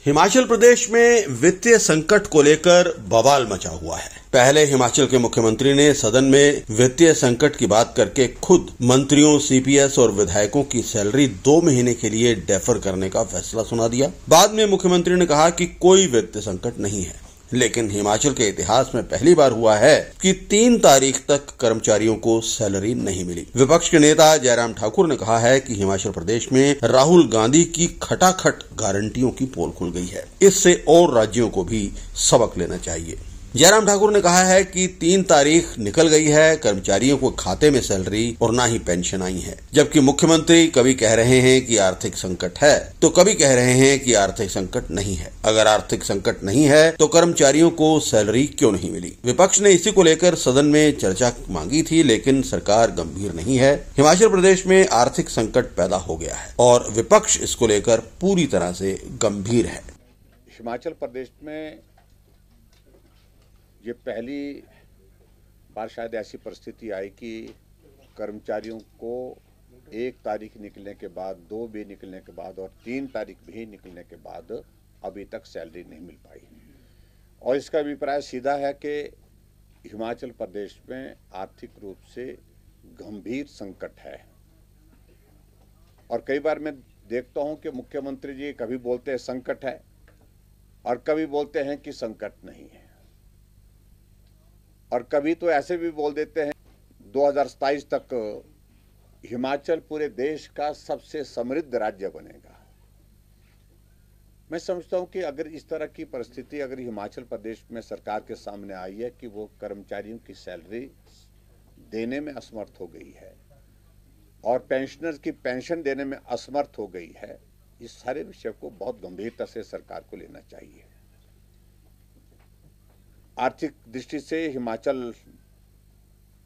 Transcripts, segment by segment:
हिमाचल प्रदेश में वित्तीय संकट को लेकर बवाल मचा हुआ है। पहले हिमाचल के मुख्यमंत्री ने सदन में वित्तीय संकट की बात करके खुद मंत्रियों, सीपीएस और विधायकों की सैलरी 2 महीने के लिए डेफर करने का फैसला सुना दिया। बाद में मुख्यमंत्री ने कहा कि कोई वित्तीय संकट नहीं है, लेकिन हिमाचल के इतिहास में पहली बार हुआ है कि 3 तारीख तक कर्मचारियों को सैलरी नहीं मिली। विपक्ष के नेता जयराम ठाकुर ने कहा है कि हिमाचल प्रदेश में राहुल गांधी की खटाखट गारंटियों की पोल खुल गई है। इससे और राज्यों को भी सबक लेना चाहिए। जयराम ठाकुर ने कहा है कि 3 तारीख निकल गई है, कर्मचारियों को खाते में सैलरी और ना ही पेंशन आई है। जबकि मुख्यमंत्री कभी कह रहे हैं कि आर्थिक संकट है तो कभी कह रहे हैं कि आर्थिक संकट नहीं है। अगर आर्थिक संकट नहीं है तो कर्मचारियों को सैलरी क्यों नहीं मिली? विपक्ष ने इसी को लेकर सदन में चर्चा मांगी थी, लेकिन सरकार गंभीर नहीं है। हिमाचल प्रदेश में आर्थिक संकट पैदा हो गया है और विपक्ष इसको लेकर पूरी तरह से गंभीर है। हिमाचल प्रदेश में ये पहली बार शायद ऐसी परिस्थिति आई कि कर्मचारियों को 1 तारीख निकलने के बाद, 2 भी निकलने के बाद और 3 तारीख भी निकलने के बाद अभी तक सैलरी नहीं मिल पाई। और इसका अभिप्राय सीधा है कि हिमाचल प्रदेश में आर्थिक रूप से गंभीर संकट है। और कई बार मैं देखता हूं कि मुख्यमंत्री जी कभी बोलते हैं संकट है और कभी बोलते हैं कि संकट नहीं है, और कभी तो ऐसे भी बोल देते हैं 2027 तक हिमाचल पूरे देश का सबसे समृद्ध राज्य बनेगा। मैं समझता हूं कि अगर इस तरह की परिस्थिति अगर हिमाचल प्रदेश में सरकार के सामने आई है कि वो कर्मचारियों की सैलरी देने में असमर्थ हो गई है और पेंशनर्स की पेंशन देने में असमर्थ हो गई है, इस सारे विषय को बहुत गंभीरता से सरकार को लेना चाहिए। आर्थिक दृष्टि से हिमाचल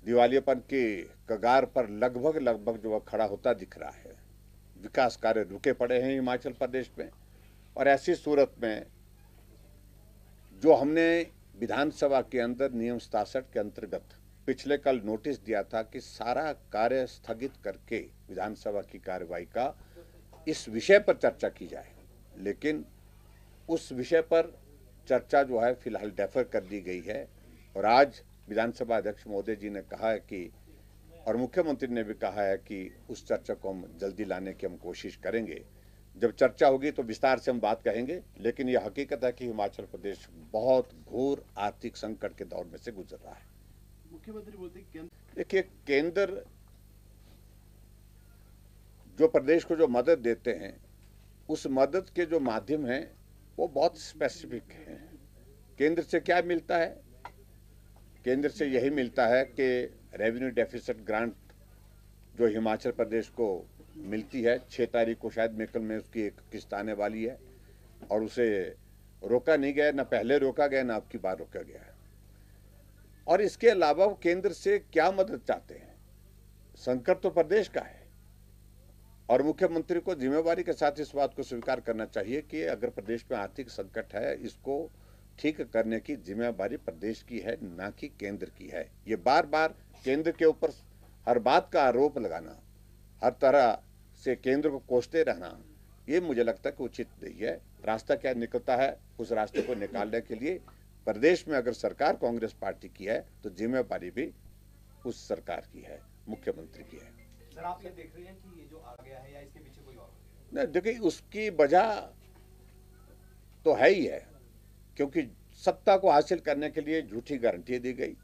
दिवालियापन के कगार पर लगभग जो खड़ा होता दिख रहा है। विकास कार्य रुके पड़े हैं हिमाचल प्रदेश में, और ऐसी सूरत में जो हमने विधानसभा के अंदर नियम 67 के अंतर्गत पिछले कल नोटिस दिया था कि सारा कार्य स्थगित करके विधानसभा की कार्यवाही का इस विषय पर चर्चा की जाए, लेकिन उस विषय पर चर्चा जो है फिलहाल डेफर कर दी गई है। और आज विधानसभा अध्यक्ष महोदय जी ने कहा है कि, और मुख्यमंत्री ने भी कहा है कि उस चर्चा को हम जल्दी लाने की हम कोशिश करेंगे। जब चर्चा होगी तो विस्तार से हम बात कहेंगे, लेकिन यह हकीकत है कि हिमाचल प्रदेश बहुत घोर आर्थिक संकट के दौर में से गुजर रहा है। मुख्यमंत्री बोलते देखिए, केंद्र जो प्रदेश को जो मदद देते हैं, उस मदद के जो माध्यम हैं वो बहुत स्पेसिफिक है। केंद्र से क्या मिलता है? केंद्र से यही मिलता है कि रेवेन्यू डेफिसिट ग्रांट जो हिमाचल प्रदेश को मिलती है, 6 तारीख को शायद मेकल में उसकी एक किस्त आने वाली है, और उसे रोका नहीं गया, ना पहले रोका गया ना अब की बार रोका गया है। और इसके अलावा वो केंद्र से क्या मदद चाहते हैं? संकट तो प्रदेश का है और मुख्यमंत्री को जिम्मेवारी के साथ इस बात को स्वीकार करना चाहिए कि अगर प्रदेश में आर्थिक संकट है, इसको ठीक करने की जिम्मेवारी प्रदेश की है, ना कि केंद्र की है। ये बार बार केंद्र के ऊपर हर बात का आरोप लगाना, हर तरह से केंद्र को कोसते रहना, ये मुझे लगता है कि उचित नहीं है। रास्ता क्या निकलता है, उस रास्ते को निकालने के लिए प्रदेश में अगर सरकार कांग्रेस पार्टी की है तो जिम्मेवारी भी उस सरकार की है, मुख्यमंत्री की है। सर, आप ये देख रहे हैं कि ये जो आ गया है या इसके पीछे कोई और? नहीं, देखिए, उसकी वजह तो है ही है, क्योंकि सत्ता को हासिल करने के लिए झूठी गारंटी दी गई,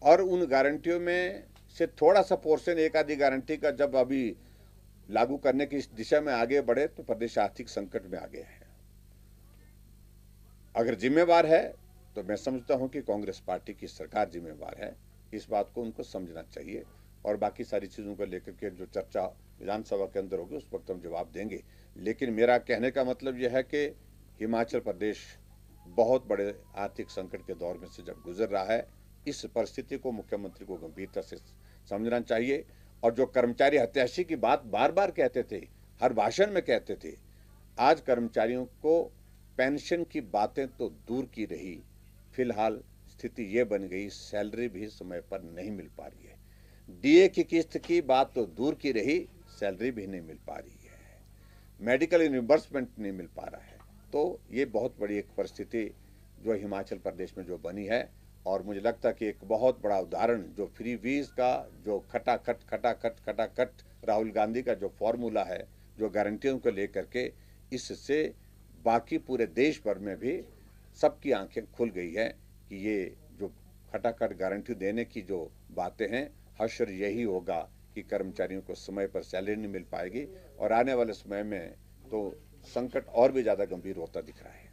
और उन गारंटियों में से थोड़ा सा पोर्शन, एक आधी गारंटी का जब अभी लागू करने की इस दिशा में आगे बढ़े तो प्रदेश आर्थिक संकट में आ गया है। अगर जिम्मेवार है तो मैं समझता हूं कि कांग्रेस पार्टी की सरकार जिम्मेवार है। इस बात को उनको समझना चाहिए, और बाकी सारी चीज़ों को लेकर के जो चर्चा विधानसभा के अंदर होगी उस वक्त हम जवाब देंगे। लेकिन मेरा कहने का मतलब यह है कि हिमाचल प्रदेश बहुत बड़े आर्थिक संकट के दौर में से जब गुजर रहा है, इस परिस्थिति को मुख्यमंत्री को गंभीरता से समझना चाहिए। और जो कर्मचारी हत्याशी की बात बार बार कहते थे, हर भाषण में कहते थे, आज कर्मचारियों को पेंशन की बातें तो दूर की रही, फिलहाल स्थिति ये बन गई सैलरी भी समय पर नहीं मिल पा रही है। डीए की किस्त की बात तो दूर की रही, सैलरी भी नहीं मिल पा रही है। मेडिकल रिइंबर्समेंट नहीं मिल पा रहा है। तो ये बहुत बड़ी एक परिस्थिति जो हिमाचल प्रदेश में जो बनी है, और मुझे लगता है कि एक बहुत बड़ा उदाहरण जो फ्री वीज का जो खटाखट राहुल गांधी का जो फॉर्मूला है, जो गारंटियों को लेकर के, इससे बाकी पूरे देश भर में भी सबकी आंखें खुल गई है कि ये जो खटाखट गारंटी देने की जो बातें हैं, हश्र यही होगा कि कर्मचारियों को समय पर सैलरी नहीं मिल पाएगी और आने वाले समय में तो संकट और भी ज़्यादा गंभीर होता दिख रहा है।